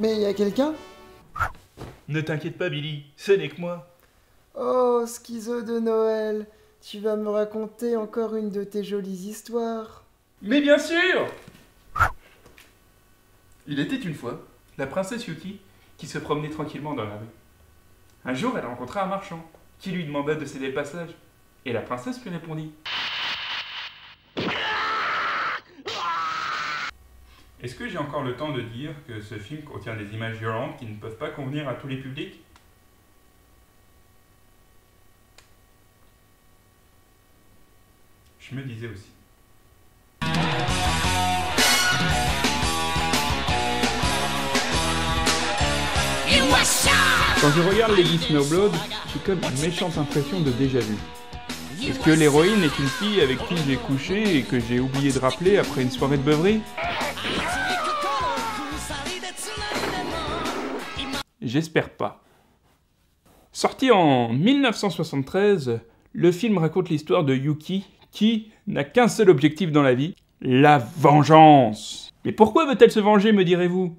Mais y a quelqu'un? Ne t'inquiète pas, Billy, ce n'est que moi. Oh, schizo de Noël, tu vas me raconter encore une de tes jolies histoires. Mais bien sûr! Il était une fois la princesse Yuki qui se promenait tranquillement dans la rue. Un jour, elle rencontra un marchand qui lui demanda de céder le passage. Et la princesse lui répondit: Est-ce que j'ai encore le temps de dire que ce film contient des images violentes qui ne peuvent pas convenir à tous les publics? Je me disais aussi. Quand je regarde Lady Snowblood, j'ai comme une méchante impression de déjà-vu. Est-ce que l'héroïne est une fille avec qui j'ai couché et que j'ai oublié de rappeler après une soirée de beuverie? J'espère pas. Sorti en 1973, le film raconte l'histoire de Yuki qui n'a qu'un seul objectif dans la vie, la vengeance. Mais pourquoi veut-elle se venger, me direz-vous?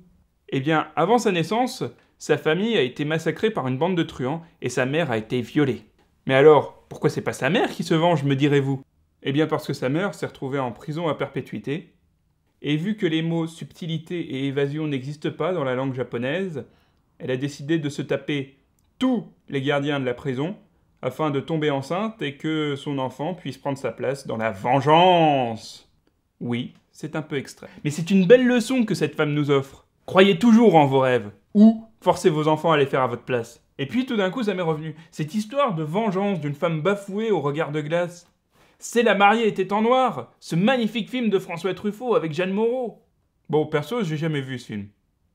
Eh bien, avant sa naissance, sa famille a été massacrée par une bande de truands et sa mère a été violée. Mais alors, pourquoi c'est pas sa mère qui se venge, me direz-vous? Eh bien parce que sa mère s'est retrouvée en prison à perpétuité, et vu que les mots subtilité et évasion n'existent pas dans la langue japonaise, elle a décidé de se taper tous les gardiens de la prison afin de tomber enceinte et que son enfant puisse prendre sa place dans la vengeance. Oui, c'est un peu extrait. Mais c'est une belle leçon que cette femme nous offre. Croyez toujours en vos rêves, ou forcez vos enfants à les faire à votre place. Et puis tout d'un coup ça m'est revenu, cette histoire de vengeance d'une femme bafouée au regard de glace. C'est La mariée était en noir, ce magnifique film de François Truffaut avec Jeanne Moreau. Bon, perso, j'ai jamais vu ce film.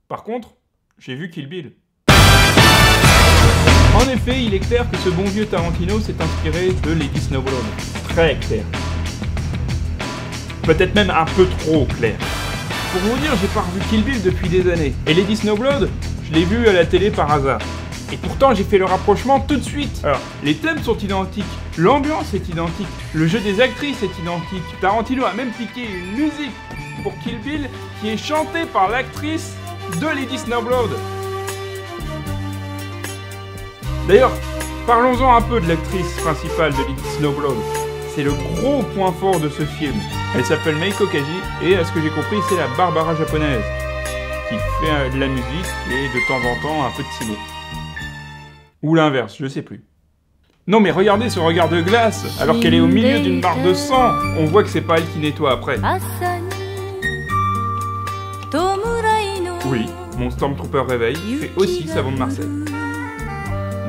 Par contre, j'ai vu Kill Bill. En effet, il est clair que ce bon vieux Tarantino s'est inspiré de Lady Snowblood. Très clair. Peut-être même un peu trop clair. Pour vous dire, j'ai pas revu Kill Bill depuis des années. Et Lady Snowblood, je l'ai vu à la télé par hasard. Et pourtant, j'ai fait le rapprochement tout de suite. Alors, les thèmes sont identiques, l'ambiance est identique, le jeu des actrices est identique. Tarantino a même piqué une musique pour Kill Bill qui est chantée par l'actrice de Lady Snowblood. D'ailleurs, parlons-en un peu de l'actrice principale de Lady Snowblood. C'est le gros point fort de ce film. Elle s'appelle Meiko Kaji et, à ce que j'ai compris, c'est la Barbara japonaise qui fait de la musique et de temps en temps un peu de ciné. Ou l'inverse, je sais plus. Non mais regardez ce regard de glace, alors qu'elle est au milieu d'une mare de sang. On voit que c'est pas elle qui nettoie après. Oui, mon Stormtrooper réveil fait aussi savon de Marseille.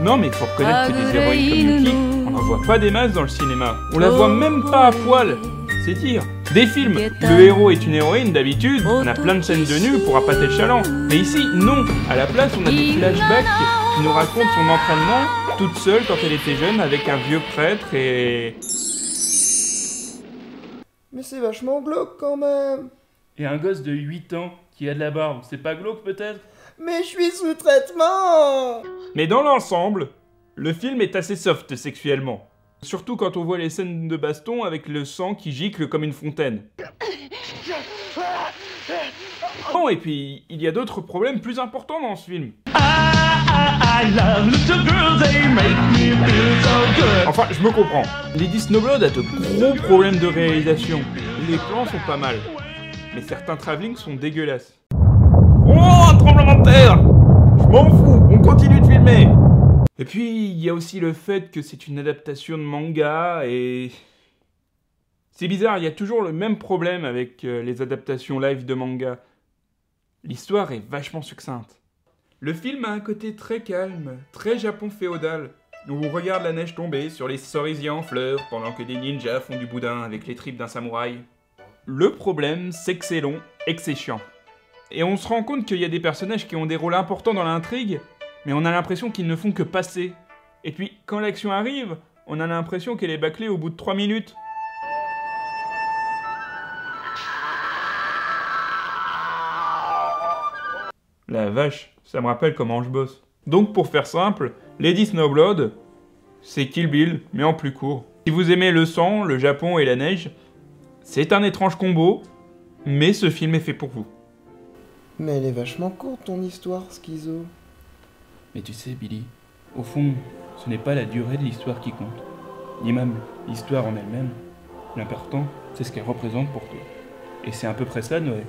Non mais il faut reconnaître que des héroïnes comme Yuki, on n'en voit pas des masses dans le cinéma. On la voit même pas à poil, c'est dire. Des films où le héros est une héroïne, d'habitude, on a plein de scènes de nu pour appâter le chaland. Mais ici, non. À la place, on a des flashbacks qui nous racontent son entraînement toute seule quand elle était jeune avec un vieux prêtre et... Mais c'est vachement glauque quand même. Et un gosse de 8 ans qui a de la barbe, c'est pas glauque peut-être? Mais je suis sous traitement. Mais dans l'ensemble, le film est assez soft sexuellement. Surtout quand on voit les scènes de baston avec le sang qui gicle comme une fontaine. Bon, et puis, il y a d'autres problèmes plus importants dans ce film. Enfin, je me comprends. Lady Snowblood a de gros problèmes de réalisation. Les plans sont pas mal. Mais certains travelling sont dégueulasses. Oh, un tremblement de terre! Je m'en fous, on continue de filmer! Et puis, il y a aussi le fait que c'est une adaptation de manga et... C'est bizarre, il y a toujours le même problème avec les adaptations live de manga. L'histoire est vachement succincte. Le film a un côté très calme, très Japon féodal, où on regarde la neige tomber sur les cerisiers en fleurs pendant que des ninjas font du boudin avec les tripes d'un samouraï. Le problème, c'est que c'est long et que c'est chiant. Et on se rend compte qu'il y a des personnages qui ont des rôles importants dans l'intrigue, mais on a l'impression qu'ils ne font que passer. Et puis, quand l'action arrive, on a l'impression qu'elle est bâclée au bout de 3 minutes. La vache, ça me rappelle comment je bosse. Donc pour faire simple, Lady Snowblood, c'est Kill Bill, mais en plus court. Si vous aimez le sang, le Japon et la neige, c'est un étrange combo, mais ce film est fait pour vous. Mais elle est vachement courte ton histoire, Schizo. Mais tu sais, Billy, au fond, ce n'est pas la durée de l'histoire qui compte, ni même l'histoire en elle-même. L'important, c'est ce qu'elle représente pour toi. Et c'est à peu près ça, Noël.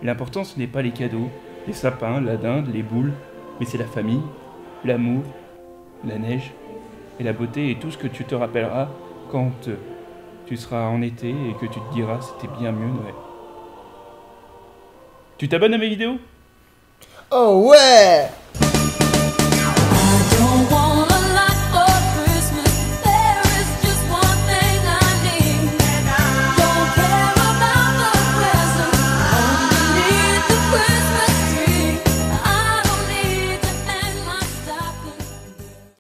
L'important, ce n'est pas les cadeaux, les sapins, la dinde, les boules, mais c'est la famille, l'amour, la neige et la beauté et tout ce que tu te rappelleras quand tu seras en été et que tu te diras c'était bien mieux, Noël. Tu t'abonnes à mes vidéos ? Oh ouais!